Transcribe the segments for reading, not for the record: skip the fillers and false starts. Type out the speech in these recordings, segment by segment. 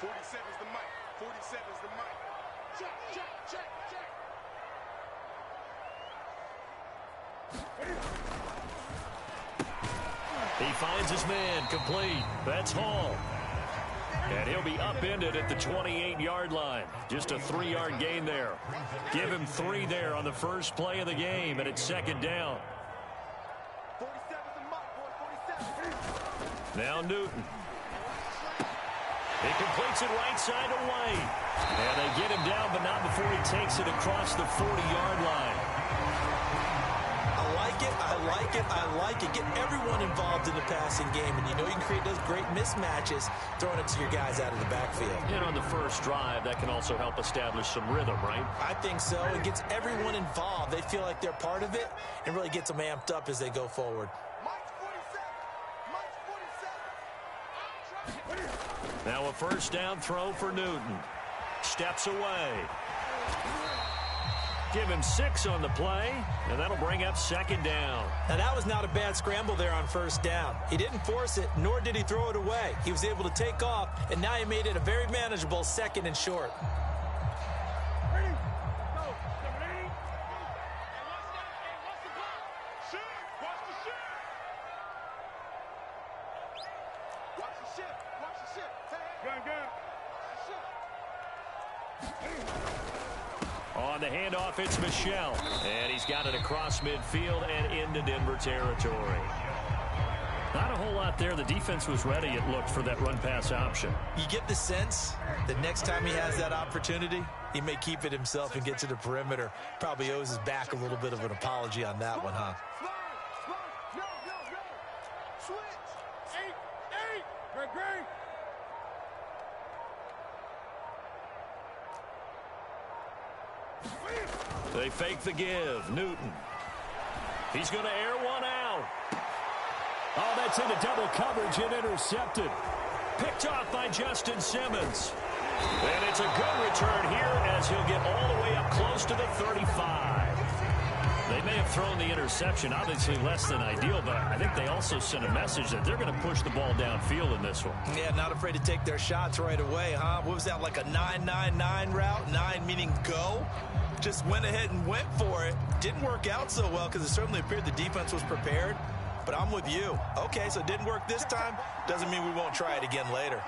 47's the mic. 47's the mic. Check, check, check, check. He finds his man complete. That's Hall. And he'll be upended at the 28-yard line. Just a 3-yard gain there. Give him 3 there on the first play of the game, and it's second down. 47's the mic, boy. 47. Now Newton. He completes it right side to White. And they get him down, but not before he takes it across the 40-yard line. I like it, I like it, I like it. Get everyone involved in the passing game, and you know you can create those great mismatches throwing it to your guys out of the backfield. And on the first drive, that can also help establish some rhythm, right? I think so. It gets everyone involved. They feel like they're part of it and really gets them amped up as they go forward. Mike's 47. Mike's 47. Now a first down throw for Newton. Steps away. Give him 6 on the play, and that'll bring up second down. Now, that was not a bad scramble there on first down. He didn't force it, nor did he throw it away. He was able to take off, and now he made it a very manageable second and short. Ready? Go. Ready? What's the ball? Shoot. Watch the shit. Watch the shit. Watch the shit. Gun, gun. Watch the shit. On the handoff, it's Michel. And he's got it across midfield and into Denver territory. Not a whole lot there. The defense was ready, it looked, for that run-pass option. You get the sense that next time he has that opportunity, he may keep it himself and get to the perimeter. Probably owes his back a little bit of an apology on that one, huh? Switch. 8. Great. They fake the give. Newton. He's going to air one out. Oh, that's into double coverage and intercepted. Picked off by Justin Simmons. And it's a good return here as he'll get all the way up close to the 35. They may have thrown the interception, obviously less than ideal, but I think they also sent a message that they're going to push the ball downfield in this one. Yeah, not afraid to take their shots right away, huh? What was that, like a 9-9-9 route? 9 meaning go? Just went ahead and went for it. Didn't work out so well because it certainly appeared the defense was prepared. But I'm with you. Okay, so it didn't work this time. Doesn't mean we won't try it again later.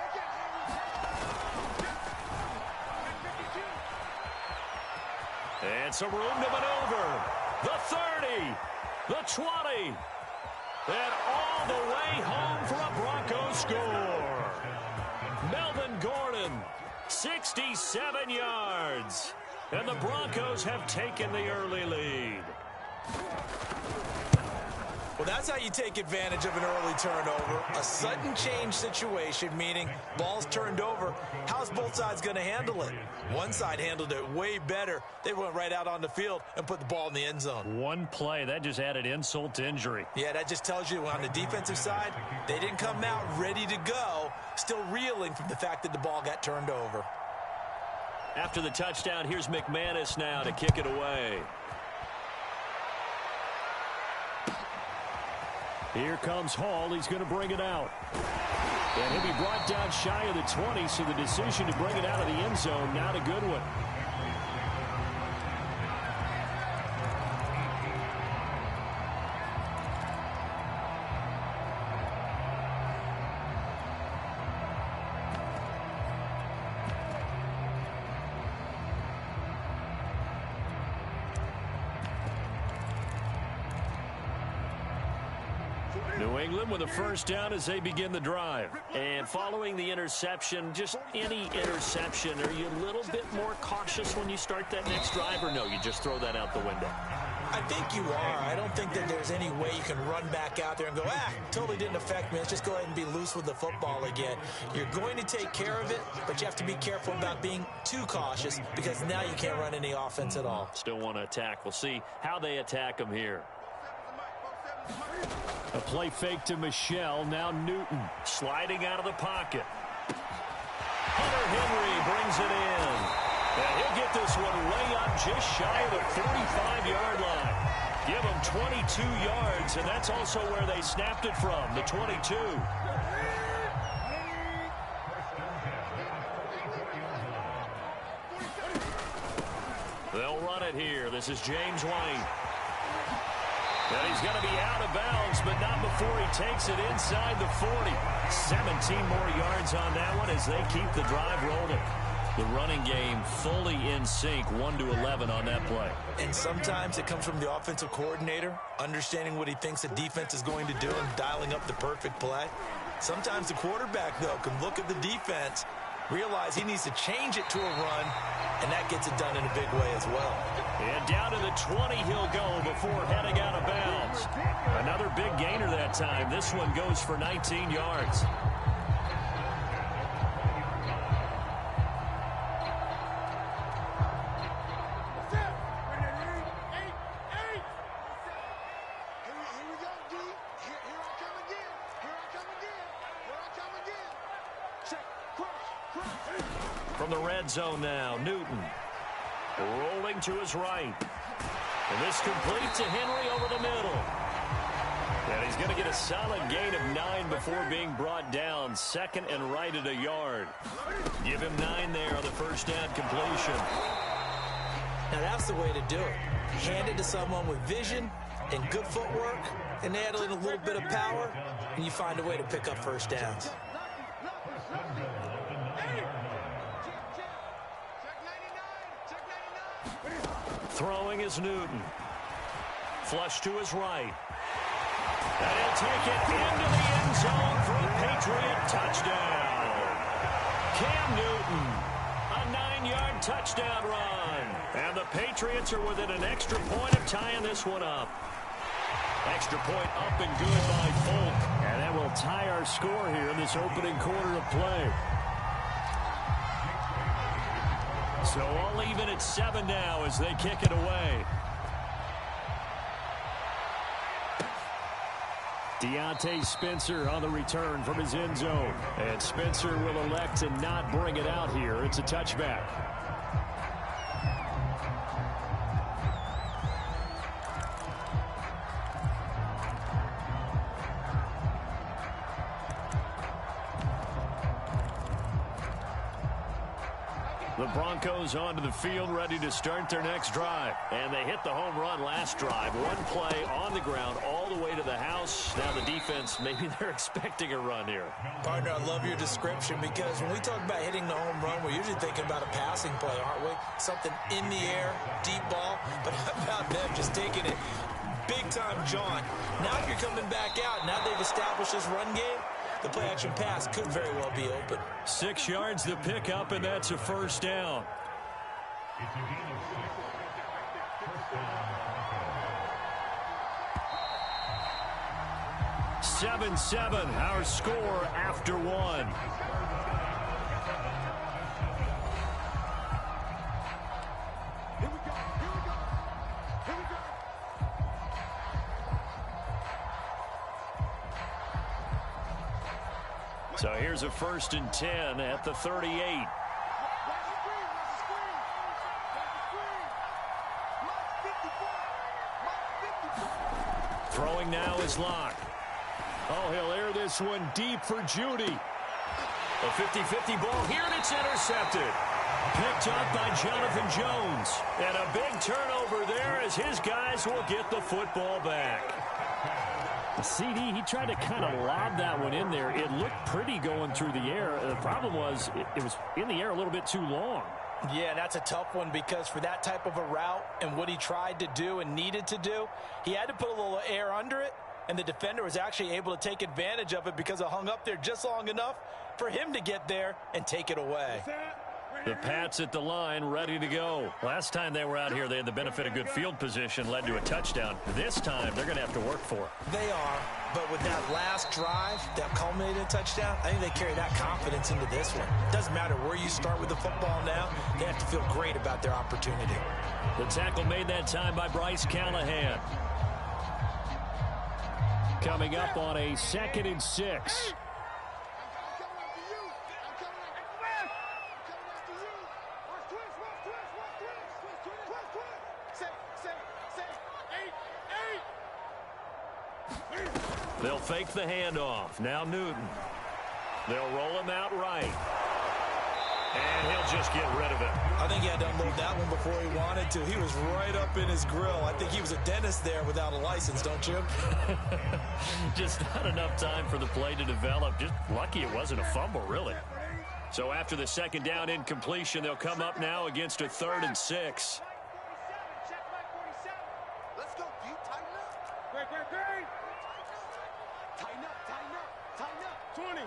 And some room to maneuver. The 30, the 20, and all the way home for a Broncos score. Melvin Gordon, 67 yards. And the Broncos have taken the early lead. Well, that's how you take advantage of an early turnover. A sudden change situation, meaning ball's turned over. How's both sides going to handle it? One side handled it way better. They went right out on the field and put the ball in the end zone. One play, that just added insult to injury. Yeah, that just tells you on the defensive side, they didn't come out ready to go, still reeling from the fact that the ball got turned over. After the touchdown, here's McManus now to kick it away. Here comes Hall. He's going to bring it out. And he'll be brought down shy of the 20, so the decision to bring it out of the end zone, not a good one. New England with a first down as they begin the drive. And following the interception, just any interception, are you a little bit more cautious when you start that next drive, or no, you just throw that out the window? I think you are. I don't think that there's any way you can run back out there and go, totally didn't affect me. Let's just go ahead and be loose with the football again. You're going to take care of it, but you have to be careful about being too cautious because now you can't run any offense at all. Still want to attack. We'll see how they attack them here. A play fake to Michel. Now Newton sliding out of the pocket. Hunter Henry brings it in. And he'll get this one way up just shy of the 35-yard line. Give him 22 yards, and that's also where they snapped it from, the 22. They'll run it here. This is James White. And he's going to be out of bounds, but not before he takes it inside the 40. 17 more yards on that one as they keep the drive rolling. The running game fully in sync, 1-11 on that play. And sometimes it comes from the offensive coordinator, understanding what he thinks the defense is going to do and dialing up the perfect play. Sometimes the quarterback, though, can look at the defense, realize he needs to change it to a run, and that gets it done in a big way as well. And down to the 20 he'll go before heading out of bounds. Another big gainer that time. This one goes for 19 yards. From the red zone now, Newton rolling to his right. And this complete to Henry over the middle. And he's going to get a solid gain of 9 before being brought down. Second and right at a yard. Give him 9 there on the first down completion. Now that's the way to do it. Hand it to someone with vision and good footwork, and add in a little bit of power, and you find a way to pick up first downs. Throwing is Newton. Flush to his right. And he'll take it into the end zone for a Patriot touchdown. Cam Newton, a 9-yard touchdown run. And the Patriots are within an extra point of tying this one up. Extra point up and good by Folk. And that will tie our score here in this opening quarter of play. So all even at 7 now as they kick it away. Deontay Spencer on the return from his end zone. And Spencer will elect to not bring it out here. It's a touchback. The Broncos onto the field, ready to start their next drive. And they hit the home run last drive. One play on the ground all the way to the house. Now the defense, maybe they're expecting a run here. Partner, I love your description because when we talk about hitting the home run, we're usually thinking about a passing play, aren't we? Something in the air, deep ball. But how about them just taking it big-time jaunt? Now if you're coming back out, now they've established this run game, the play-action pass could very well be open. 6 yards the pickup, and that's a first down. (7-7) our score after 1. So here's a 1st and 10 at the 38. Throwing now is Locke. Oh, he'll air this one deep for Judy. A 50-50 ball here, and it's intercepted. Picked up by Jonathan Jones. And a big turnover there as his guys will get the football back. CD, he tried to kind of lob that one in there. It looked pretty going through the air. The problem was it was in the air a little bit too long. Yeah, that's a tough one because for that type of a route and what he tried to do and needed to do, he had to put a little air under it, and the defender was actually able to take advantage of it because it hung up there just long enough for him to get there and take it away. The Pats at the line, ready to go. Last time they were out here, they had the benefit of good field position, led to a touchdown. This time, they're going to have to work for it. They are, but with that last drive that culminated in a touchdown, I think they carry that confidence into this one. Doesn't matter where you start with the football now, they have to feel great about their opportunity. The tackle made that time by Bryce Callahan. Coming up on a 2nd and 6. They'll fake the handoff. Now Newton. They'll roll him out right. And he'll just get rid of it. I think he had to unload that one before he wanted to. He was right up in his grill. I think he was a dentist there without a license, don't you? Just not enough time for the play to develop. Just lucky it wasn't a fumble, really. So after the second down incompletion, they'll come up now against a 3rd and 6. Let's go, D. Tighten up. Great. Tighten up. 20.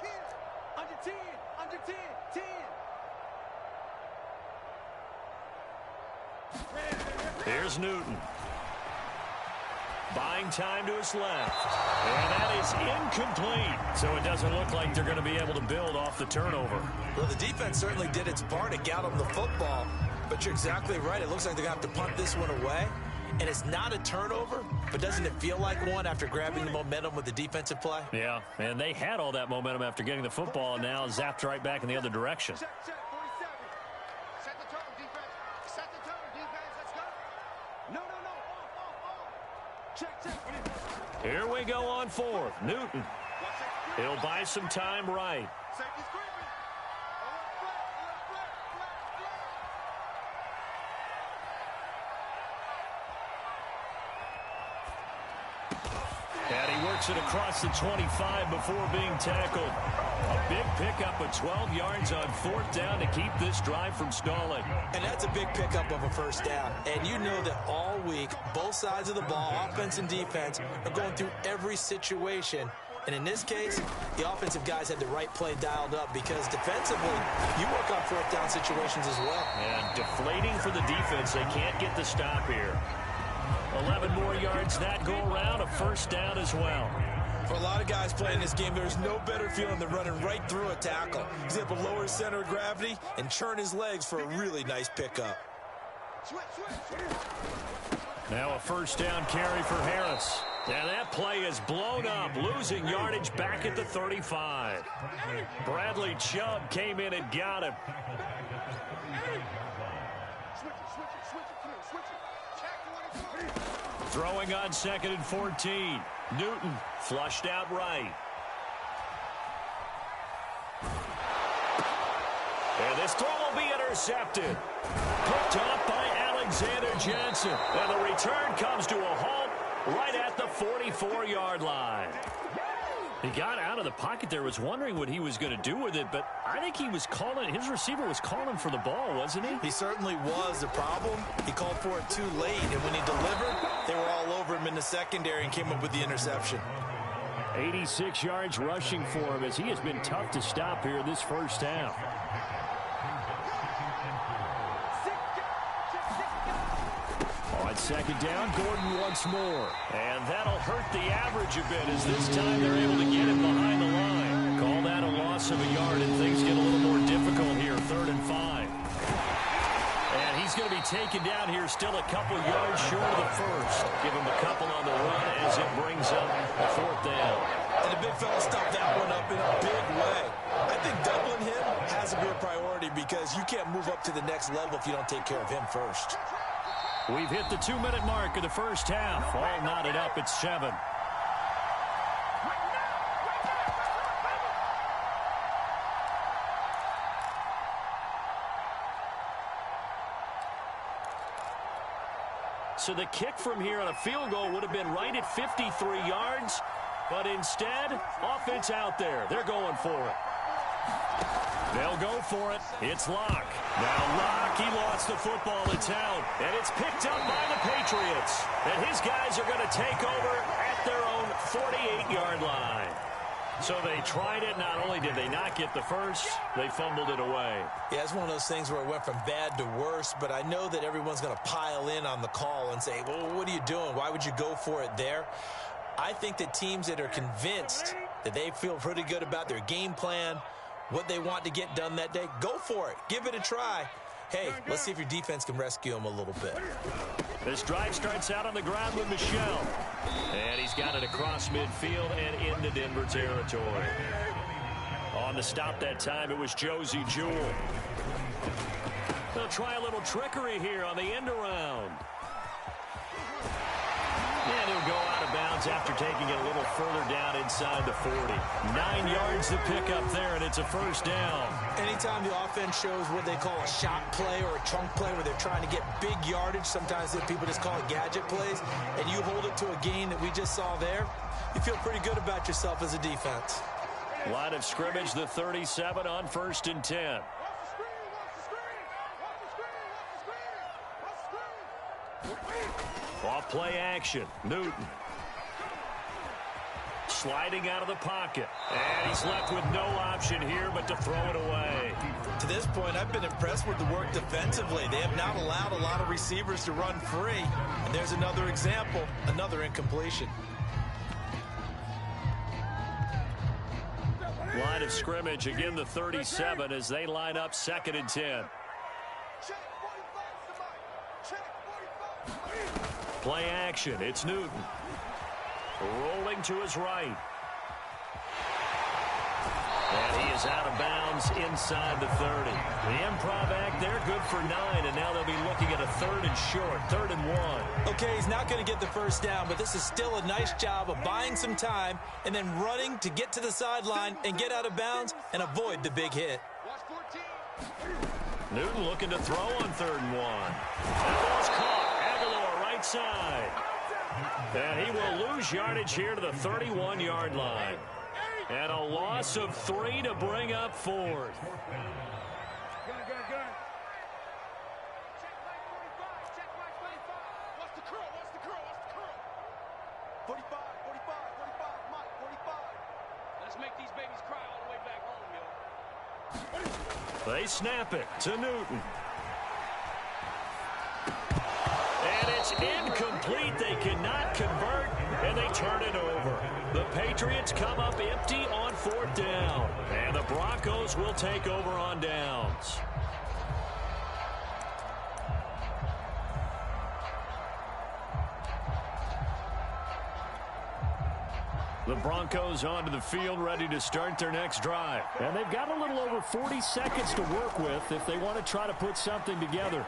Kill. Under 10. 10. Here's Newton. Buying time to his left. And that is incomplete. So it doesn't look like they're going to be able to build off the turnover. Well, the defense certainly did its part to get them the football. But you're exactly right. It looks like they're going to have to punt this one away. And it's not a turnover, but doesn't it feel like one after grabbing the momentum with the defensive play? Yeah, and they had all that momentum after getting the football, and now zapped right back in the other direction. Check, 47. Set the tone, defense. Set the tone, defense. Let's go. No. Off. Check. Here we go on 4th. Newton. He'll buy some time right. Safety's creeping. And he works it across the 25 before being tackled. A big pickup of 12 yards on 4th down to keep this drive from stalling. And that's a big pickup of a first down. And you know that all week, both sides of the ball, offense and defense, are going through every situation. And in this case, the offensive guys had the right play dialed up because defensively, you work on 4th down situations as well. And deflating for the defense. They can't get the stop here. 11 more yards that go around, a first down as well. For a lot of guys playing this game, there's no better feeling than running right through a tackle. He's able to lower his center of gravity and churn his legs for a really nice pickup. Now a first down carry for Harris. And that play is blown up, losing yardage back at the 35. Bradley Chubb came in and got him. Throwing on 2nd and 14. Newton flushed out right. And this throw will be intercepted. Picked off by Alexander Johnson. And the return comes to a halt right at the 44-yard line. He got out of the pocket there, was wondering what he was going to do with it, but I think he was calling, his receiver was calling for the ball, wasn't he? He certainly was. The problem, he called for it too late, and when he delivered, they were all over him in the secondary and came up with the interception. 86 yards rushing for him as he has been tough to stop here this first half. On 2nd down, Gordon once more. And that'll hurt the average a bit as this time they're able to get him behind the line. Call that a loss of a yard, and things get a little more difficult here, 3rd and 5. And he's going to be taken down here still a couple yards short of the first. Give him a couple on the run as it brings up a 4th down. And the big fella stuffed that one up in a big way. I think doubling him has to be a priority because you can't move up to the next level if you don't take care of him first. We've hit the 2-minute mark of the first half. All knotted up at 7. So the kick from here on a field goal would have been right at 53 yards, but instead, offense out there. They're going for it. They'll go for it. It's Locke. Now Locke, he lost the football. It's out. And it's picked up by the Patriots. And his guys are going to take over at their own 48-yard line. So they tried it. Not only did they not get the first, they fumbled it away. Yeah, it's one of those things where it went from bad to worse, but I know that everyone's going to pile in on the call and say, well, what are you doing? Why would you go for it there? I think that teams that are convinced that they feel pretty good about their game plan, what they want to get done that day, go for it. Give it a try. Hey, let's see if your defense can rescue them a little bit. This drive starts out on the ground with Michel. And he's got it across midfield and into Denver territory. On the stop that time, it was Josie Jewell. They'll try a little trickery here on the end around. And he'll go out of of bounds after taking it a little further down inside the 40. 9 yards to pick up there, and it's a first down. Anytime the offense shows what they call a shot play or a trunk play where they're trying to get big yardage, sometimes people just call it gadget plays, and you hold it to a gain that we just saw there, you feel pretty good about yourself as a defense. Line of scrimmage, the 37 on 1st and 10. Off play action, Newton. Sliding out of the pocket. And he's left with no option here but to throw it away. To this point, I've been impressed with the work defensively. They have not allowed a lot of receivers to run free. And there's another example, another incompletion. Line of scrimmage, again the 37 as they line up 2nd and 10. Play action, it's Newton. Rolling to his right. And he is out of bounds inside the 30. The improv act there, good for 9, and now they'll be looking at a 3rd and short, 3rd and 1. Okay, he's not going to get the first down, but this is still a nice job of buying some time and then running to get to the sideline and get out of bounds and avoid the big hit. Newton looking to throw on 3rd and 1. That ball's caught. Aguilar right side. And he will lose yardage here to the 31-yard line. And a loss of 3 to bring up 4th. They snap it to Newton. And it's incomplete. They cannot convert, and they turn it over. The Patriots come up empty on 4th down, and the Broncos will take over on downs. The Broncos onto the field, ready to start their next drive. And they've got a little over 40 seconds to work with if they want to try to put something together.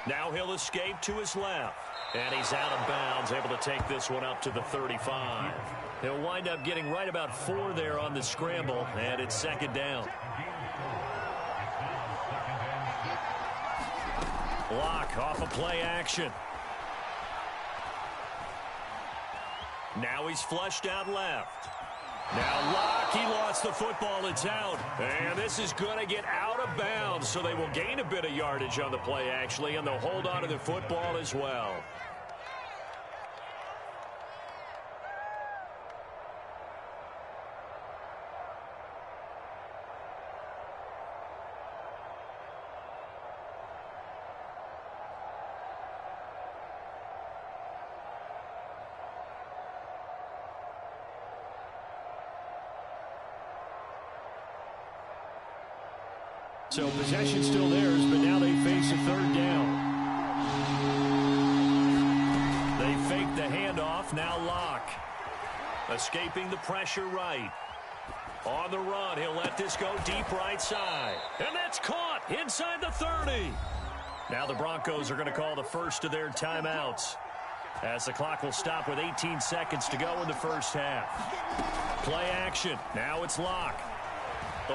Now he'll escape to his left. And he's out of bounds, able to take this one up to the 35. He'll wind up getting right about 4 there on the scramble, and it's 2nd down. Block off of play action. Now he's flushed out left. Now Locke, he lost the football, it's out. And this is going to get out of bounds, so they will gain a bit of yardage on the play, actually, and they'll hold on to the football as well. So possession still theirs, but now they face a 3rd down. They fake the handoff, now Locke. Escaping the pressure right. On the run, he'll let this go deep right side. And that's caught inside the 30. Now the Broncos are going to call the first of their timeouts, as the clock will stop with 18 seconds to go in the first half. Play action, now it's Locke.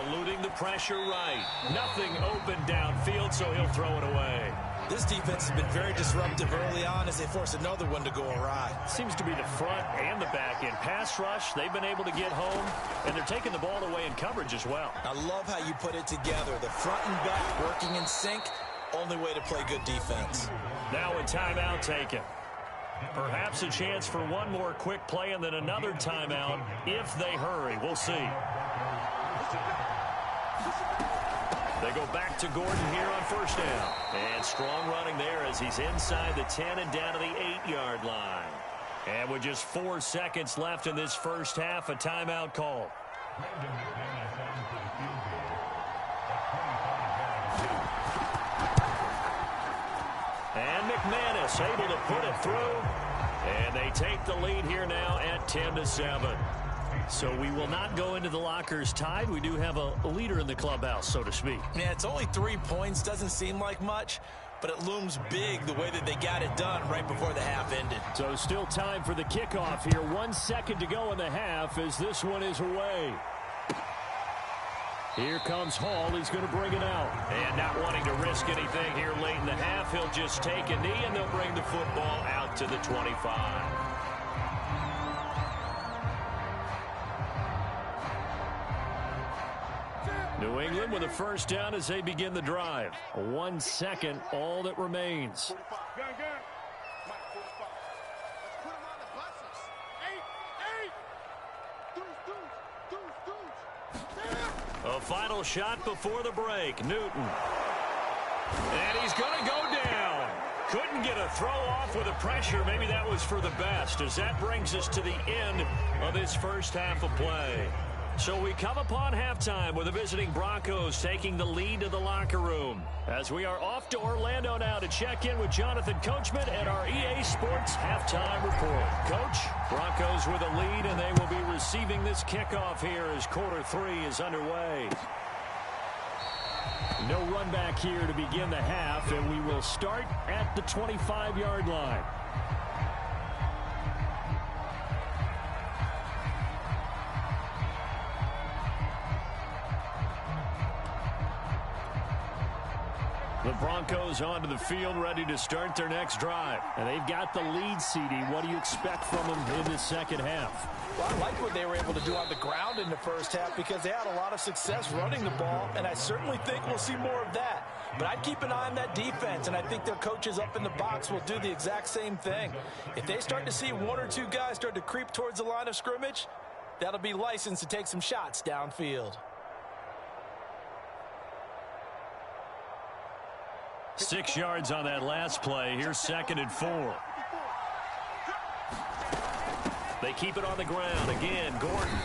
Eluding the pressure right. Nothing open downfield, so he'll throw it away. This defense has been very disruptive early on as they force another one to go awry. Seems to be the front and the back end. Pass rush, they've been able to get home, and they're taking the ball away in coverage as well. I love how you put it together. The front and back working in sync, only way to play good defense. Now a timeout taken. Perhaps a chance for one more quick play and then another timeout if they hurry. We'll see. They go back to Gordon here on 1st down. And strong running there as he's inside the 10 and down to the 8-yard line. And with just 4 seconds left in this first half, a timeout call. And McManus able to put it through. And they take the lead here now at 10-7. So we will not go into the lockers tied. We do have a leader in the clubhouse, so to speak. Yeah, it's only 3 points. Doesn't seem like much. but it looms big the way that they got it done right before the half ended. So still time for the kickoff here. 1 second to go in the half as this one is away. Here comes Hall. He's going to bring it out. And not wanting to risk anything here late in the half, he'll just take a knee, and they'll bring the football out to the 25. New England with a first down as they begin the drive. 1 second, all that remains. A final shot before the break. Newton. And he's going to go down. Couldn't get a throw off with the pressure. Maybe that was for the best, as that brings us to the end of this first half of play. So we come upon halftime with the visiting Broncos taking the lead to the locker room. As we are off to Orlando now to check in with Jonathan Coachman and our EA Sports halftime report. Coach, Broncos with a lead, and they will be receiving this kickoff here as quarter 3 is underway. No run back here to begin the half, and we will start at the 25-yard line. The Broncos onto the field, ready to start their next drive. And they've got the lead, CD. What do you expect from them in the second half? Well, I like what they were able to do on the ground in the first half because they had a lot of success running the ball, and I certainly think we'll see more of that. But I'd keep an eye on that defense, and I think their coaches up in the box will do the exact same thing. If they start to see 1 or 2 guys start to creep towards the line of scrimmage, that'll be licensed to take some shots downfield. 6 yards on that last play. Here's 2nd and 4. They keep it on the ground. Again, Gordon.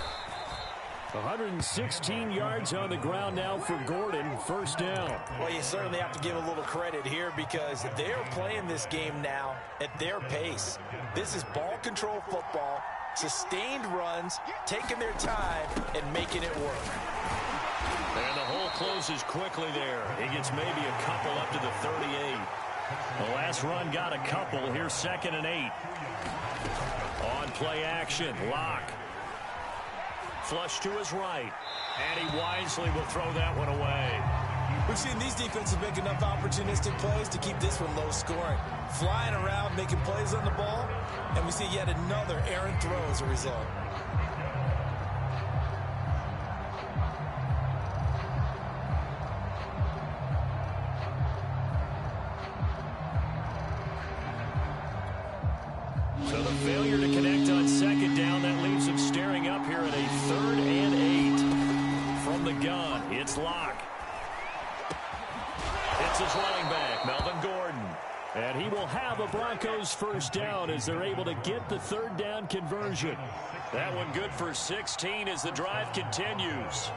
116 yards on the ground now for Gordon. First down. Well, you certainly have to give a little credit here because they're playing this game now at their pace. This is ball control football, sustained runs, taking their time, and making it work. And the hole closes quickly there. He gets maybe a couple up to the 38. The last run got a couple. Here's 2nd and 8. On play action, Locke. Flush to his right. And he wisely will throw that one away. We've seen these defenses make enough opportunistic plays to keep this one low scoring. Flying around, making plays on the ball, and we see yet another errant throw as a result. So the failure to connect on 2nd down, that leaves him staring up here at a 3rd and 8. From the gun, it's Locke. It's his running back, Melvin Gordon. And he will have a Broncos first down as they're able to get the 3rd down conversion. That one good for 16 as the drive continues.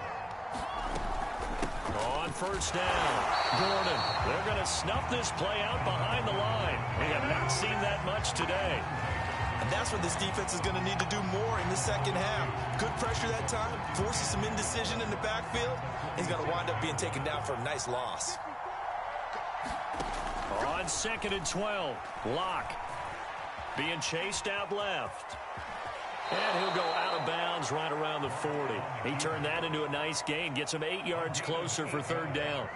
On first down, Gordon. They're going to snuff this play out behind the line. We have not seen that much today. And that's what this defense is going to need to do more in the second half. Good pressure that time, forces some indecision in the backfield. He's going to wind up being taken down for a nice loss. On 2nd and 12, Locke being chased out left. And he'll go out of bounds right around the 40. He turned that into a nice gain, gets him 8 yards closer for 3rd down.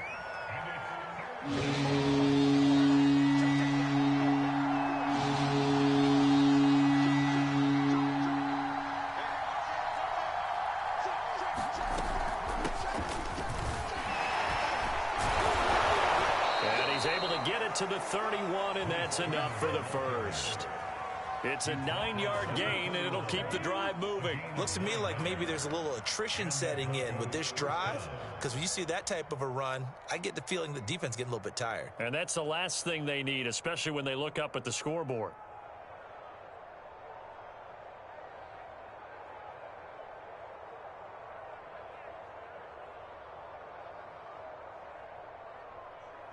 And he's able to get it to the 31, and that's enough for the first. It's a 9-yard gain, and it'll keep the drive moving. Looks to me like maybe there's a little attrition setting in with this drive, because when you see that type of a run, I get the feeling the defense getting a little bit tired. And that's the last thing they need, especially when they look up at the scoreboard.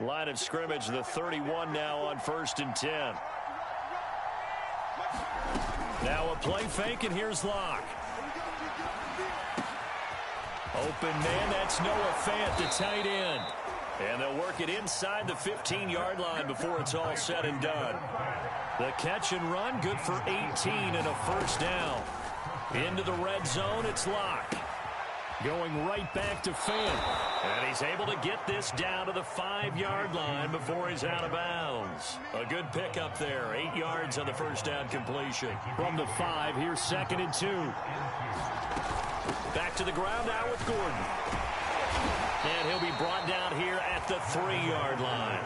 Line of scrimmage, the 31 now on 1st and 10. Now a play fake, and here's Locke. Open man, that's Noah Fant, the tight end. And they'll work it inside the 15-yard line before it's all said and done. The catch and run, good for 18 and a first down. Into the red zone, it's Locke. Going right back to Finn. And he's able to get this down to the 5-yard line before he's out of bounds. A good pickup there. 8 yards on the first down completion. From the 5, here's 2nd and 2. Back to the ground now with Gordon. And he'll be brought down here at the 3-yard line.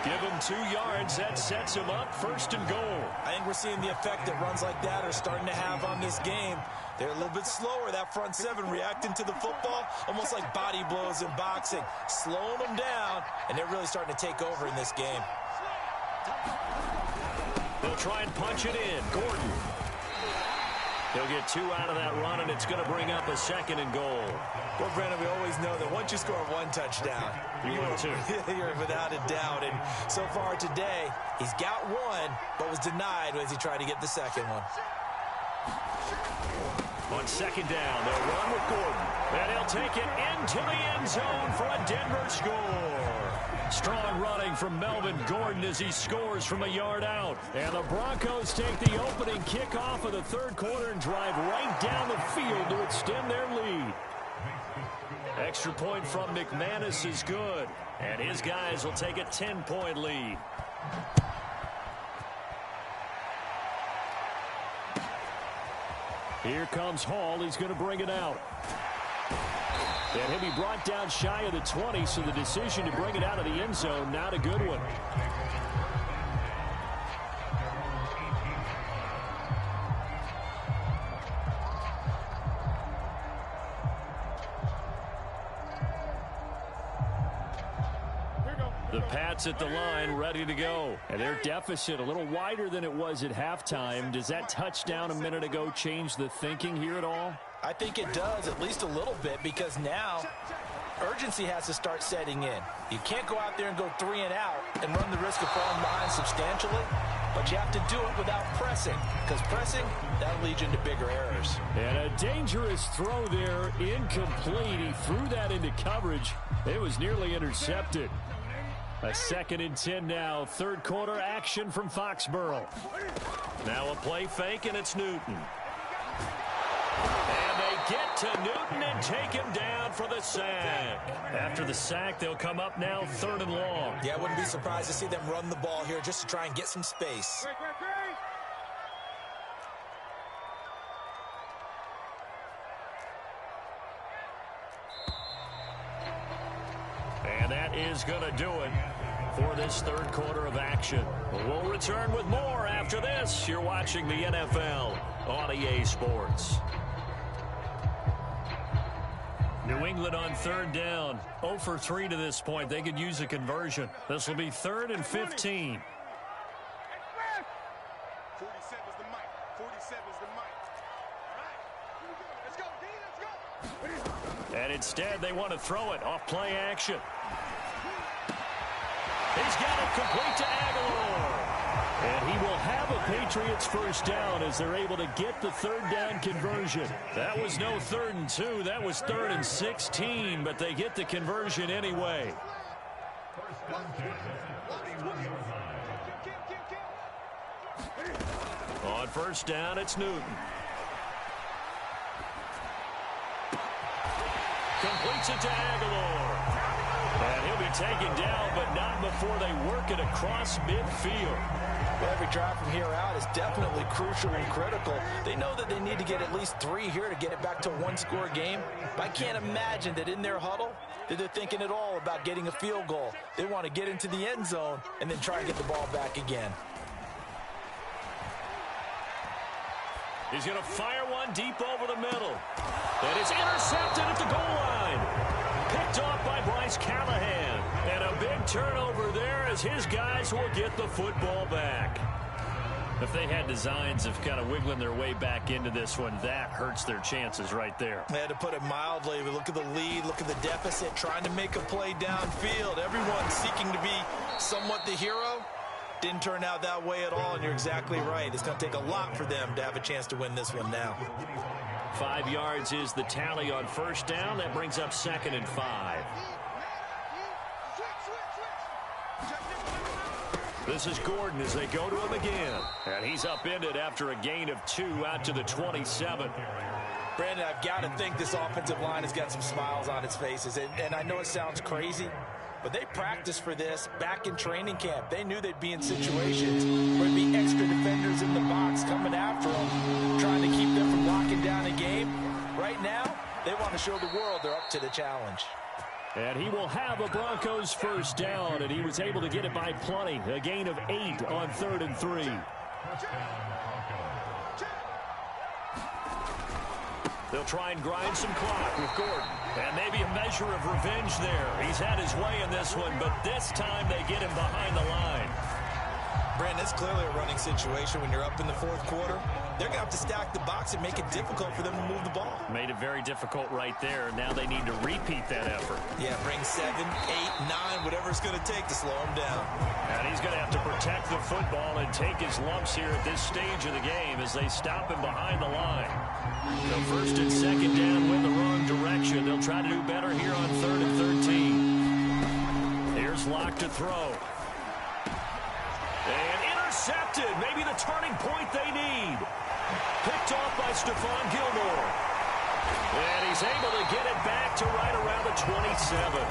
Give him 2 yards. That sets him up 1st and goal. I think we're seeing the effect that runs like that are starting to have on this game. They're a little bit slower, that front 7, reacting to the football, almost like body blows in boxing, slowing them down, and they're really starting to take over in this game. They'll try and punch it in. Gordon. He'll get 2 out of that run, and it's going to bring up a 2nd and goal. Well, Brandon, we always know that once you score 1 touchdown, you're without a doubt. And so far today, he's got 1, but was denied as he tried to get the 2nd one. On 2nd down, they'll run with Gordon. And he'll take it into the end zone for a Denver score. Strong running from Melvin Gordon as he scores from a yard out. And the Broncos take the opening kickoff of the 3rd quarter and drive right down the field to extend their lead. Extra point from McManus is good. And his guys will take a 10-point lead. Here comes Hall. He's going to bring it out. And he'll be brought down shy of the 20, so the decision to bring it out of the end zone, not a good one. The Pats at the line, ready to go. And their deficit a little wider than it was at halftime. Does that touchdown a minute ago change the thinking here at all? I think it does, at least a little bit, because now urgency has to start setting in. You can't go out there and go 3 and out and run the risk of falling behind substantially, but you have to do it without pressing, because pressing, that'll lead you into bigger errors. And a dangerous throw there, incomplete. He threw that into coverage. It was nearly intercepted. A 2nd and 10 now. 3rd quarter action from Foxborough. Now a play fake, and it's Newton. And they get to Newton and take him down for the sack. After the sack, they'll come up now 3rd and long. Yeah, I wouldn't be surprised to see them run the ball here just to try and get some space. And that is going to do it for this 3rd quarter of action. We'll return with more after this. You're watching the NFL on EA Sports. New England on 3rd down. 0 for 3 to this point. They could use a conversion. This will be 3rd and 15. 47's the mic. 47's the mic. All right. Let's go, D. Let's go. And instead, they want to throw it off play action. He's got it complete to Aguilar. And he will have a Patriots first down as they're able to get the 3rd down conversion. That was no 3rd and 2. That was 3rd and 16, but they get the conversion anyway. On 1st down, it's Newton. Completes it to Aguilar. And he'll be taken down, but not before they work it across midfield. Every drive from here out is definitely crucial and critical. They know that they need to get at least 3 here to get it back to a 1-score game. But I can't imagine that in their huddle that they're thinking at all about getting a field goal. They want to get into the end zone and then try and get the ball back again. He's going to fire one deep over the middle. And it's intercepted at the goal line. Picked off by Bryce Callahan. And a big turnover there as his guys will get the football back. If they had designs of kind of wiggling their way back into this one, that hurts their chances right there. They had to put it mildly. We look at the lead, look at the deficit, trying to make a play downfield. Everyone seeking to be somewhat the hero. Didn't turn out that way at all, and you're exactly right. It's going to take a lot for them to have a chance to win this one now. 5 yards is the tally on 1st down. That brings up 2nd and 5. This is Gordon as they go to him again. And he's upended after a gain of 2 out to the 27. Brandon, I've got to think this offensive line has got some smiles on its faces. And I know it sounds crazy, but they practiced for this back in training camp. They knew they'd be in situations where there'd be extra defenders in the box coming after them, trying to keep them from locking down a game. Right now, they want to show the world they're up to the challenge. And he will have a Broncos first down, and he was able to get it by plenty. A gain of 8 on 3rd and 3. They'll try and grind some clock with Gordon. And maybe a measure of revenge there. He's had his way in this one, but this time they get him behind the line. Brandon, it's clearly a running situation when you're up in the 4th quarter. They're going to have to stack the box and make it difficult for them to move the ball. Made it very difficult right there. Now they need to repeat that effort. Yeah, bring 7, 8, 9, whatever it's going to take to slow him down. And he's going to have to protect the football and take his lumps here at this stage of the game as they stop him behind the line. So 1st and 2nd down went the wrong direction. They'll try to do better here on 3rd and 13. Here's Locke to throw. And intercepted. Maybe the turning point they need. Picked off by Stephon Gilmore. And he's able to get it back to right around the 27.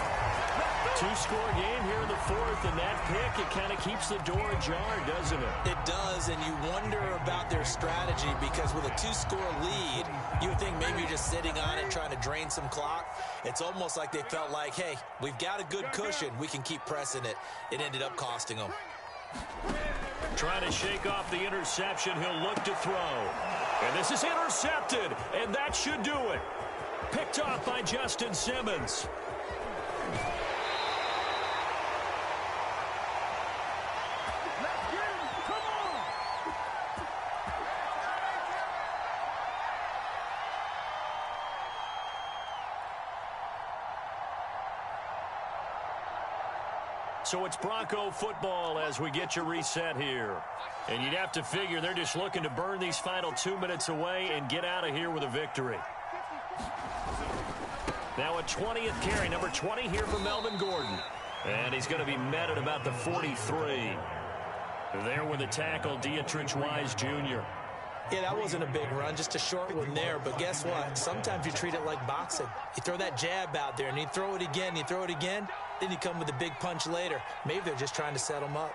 2-score game here in the 4th, and that pick, it kind of keeps the door ajar, doesn't it? It does, and you wonder about their strategy because with a 2-score lead, you would think maybe you're just sitting on it trying to drain some clock. It's almost like they felt like, hey, we've got a good cushion. We can keep pressing it. It ended up costing them. Trying to shake off the interception. He'll look to throw. And this is intercepted, and that should do it. Picked off by Justin Simmons. So it's Bronco football as we get you reset here. And you'd have to figure they're just looking to burn these final 2 minutes away and get out of here with a victory. Now a 20th carry, number 20 here for Melvin Gordon. And he's going to be met at about the 43. There with the tackle, Dietrich Wise Jr. Yeah, that wasn't a big run, just a short one there. But guess what? Sometimes you treat it like boxing. You throw that jab out there, and you throw it again, you throw it again, then you come with a big punch later. Maybe they're just trying to set them up.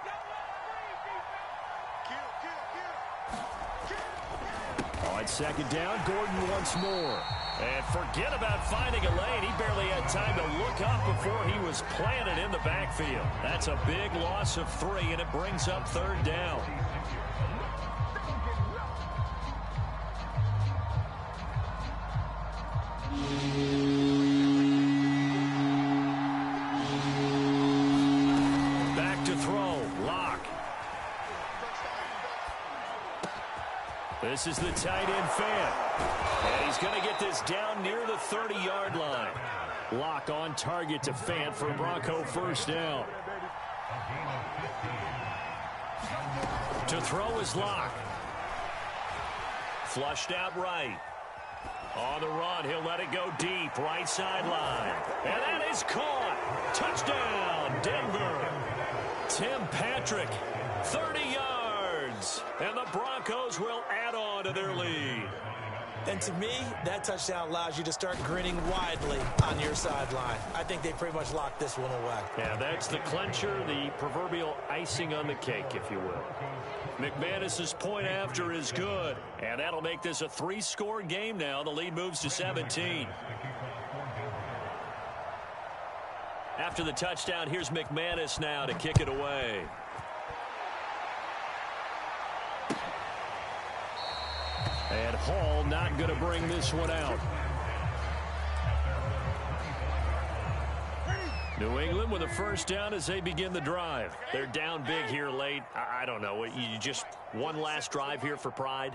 On 2nd down, Gordon once more. And forget about finding a lane. He barely had time to look up before he was planted in the backfield. That's a big loss of 3, and it brings up 3rd down. Back to throw. Locke. This is the tight end Fant. And he's going to get this down near the 30-yard line. Locke on target to Fant for Bronco first down. To throw is Locke. Flushed out right. On the run, he'll let it go deep, right sideline. And that is caught. Touchdown, Denver. Tim Patrick, 30 yards. And the Broncos will add on to their lead. And to me, that touchdown allows you to start grinning widely on your sideline. I think they pretty much locked this one away. Yeah, that's the clincher, the proverbial icing on the cake, if you will. McManus's point after is good, and that'll make this a 3-score game now. The lead moves to 17. After the touchdown, here's McManus now to kick it away. And Hall not going to bring this one out. New England with a first down as they begin the drive. They're down big here late. I don't know. You just one last drive here for pride?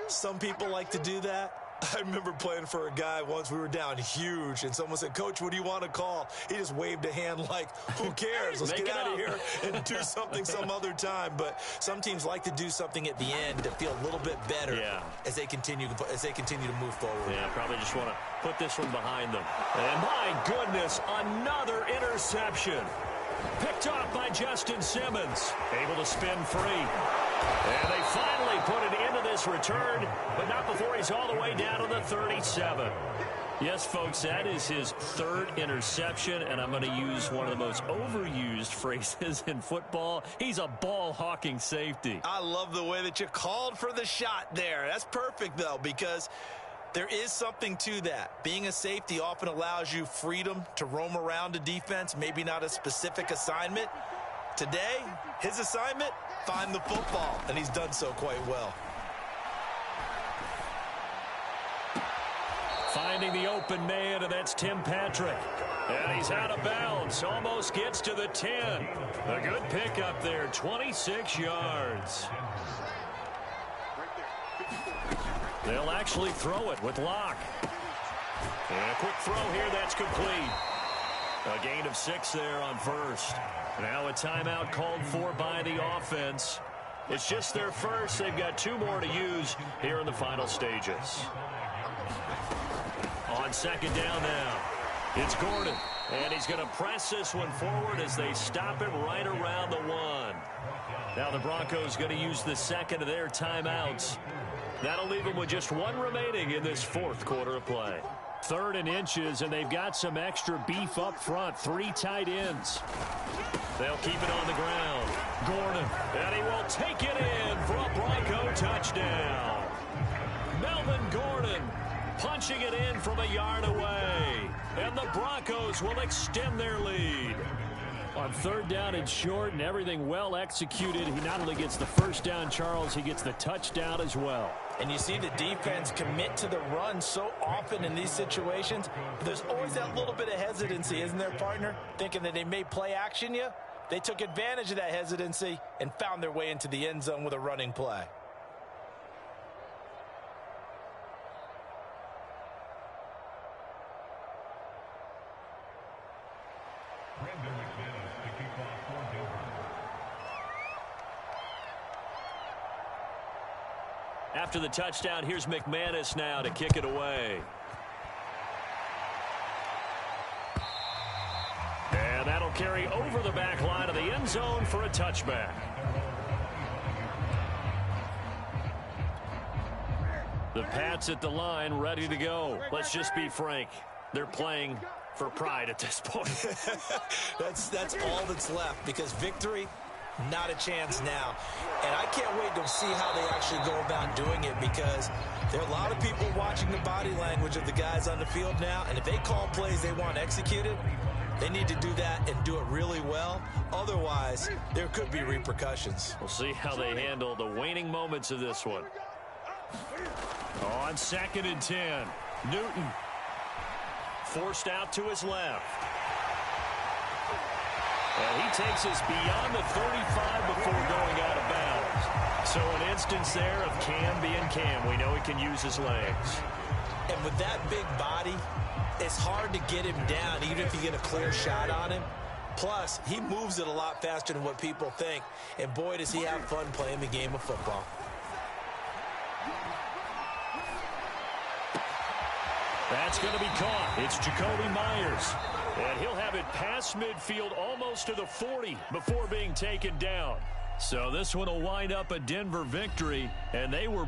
Some people like to do that. I remember playing for a guy once. We were down huge, and someone said, "Coach, what do you want to call?" He just waved a hand like, who cares? Let's get out of here and do something some other time. But some teams like to do something at the end to feel a little bit better as they continue to move forward. Yeah, probably just want to put this one behind them. And my goodness, another interception. Picked off by Justin Simmons. Able to spin free. And they finally put an end to this return, but not before he's all the way down to the 37. Yes, folks, that is his third interception, and I'm going to use one of the most overused phrases in football. He's a ball-hawking safety. I love the way that you called for the shot there. That's perfect, though, because there is something to that. Being a safety often allows you freedom to roam around a defense, maybe not a specific assignment. Today, his assignment, find the football, and he's done so quite well. Finding the open man, and that's Tim Patrick. And he's out of bounds, almost gets to the 10. A good pickup there, 26 yards. They'll actually throw it with Locke. And a quick throw here, that's complete. A gain of 6 there on first. Now a timeout called for by the offense. It's just their first. They've got 2 more to use here in the final stages. On second down now, it's Gordon. And he's going to press this one forward as they stop him right around the 1. Now the Broncos going to use the second of their timeouts. That'll leave them with just 1 remaining in this fourth quarter of play. 3rd and inches, and they've got some extra beef up front. 3 tight ends. They'll keep it on the ground. Gordon, and he will take it in for a Bronco touchdown. Melvin Gordon punching it in from a yard away. And the Broncos will extend their lead. On 3rd down and short, and everything well executed. He not only gets the first down, Charles, he gets the touchdown as well. And you see the defense commit to the run so often in these situations. There's always that little bit of hesitancy, isn't there, partner? Thinking that they may play action you. They took advantage of that hesitancy and found their way into the end zone with a running play. After the touchdown, here's McManus now to kick it away. And that'll carry over the back line of the end zone for a touchback. The Pats at the line, ready to go. Let's just be frank. They're playing for pride at this point. That's all that's left, because victory, not a chance now. And I can't wait to see how they actually go about doing it, because there are a lot of people watching the body language of the guys on the field now, and if they call plays they want executed, they need to do that and do it really well. Otherwise, there could be repercussions. We'll see how they handle the waning moments of this one. On 2nd and 10, Newton forced out to his left. And he takes us beyond the 35 before going out of bounds. So an instance there of Cam being Cam. We know he can use his legs. And with that big body, it's hard to get him down, even if you get a clear shot on him. Plus, he moves it a lot faster than what people think. And boy, does he have fun playing the game of football. That's going to be caught. It's Jacoby Myers. And he'll have it past midfield almost to the 40 before being taken down. So this one will wind up a Denver victory, and they were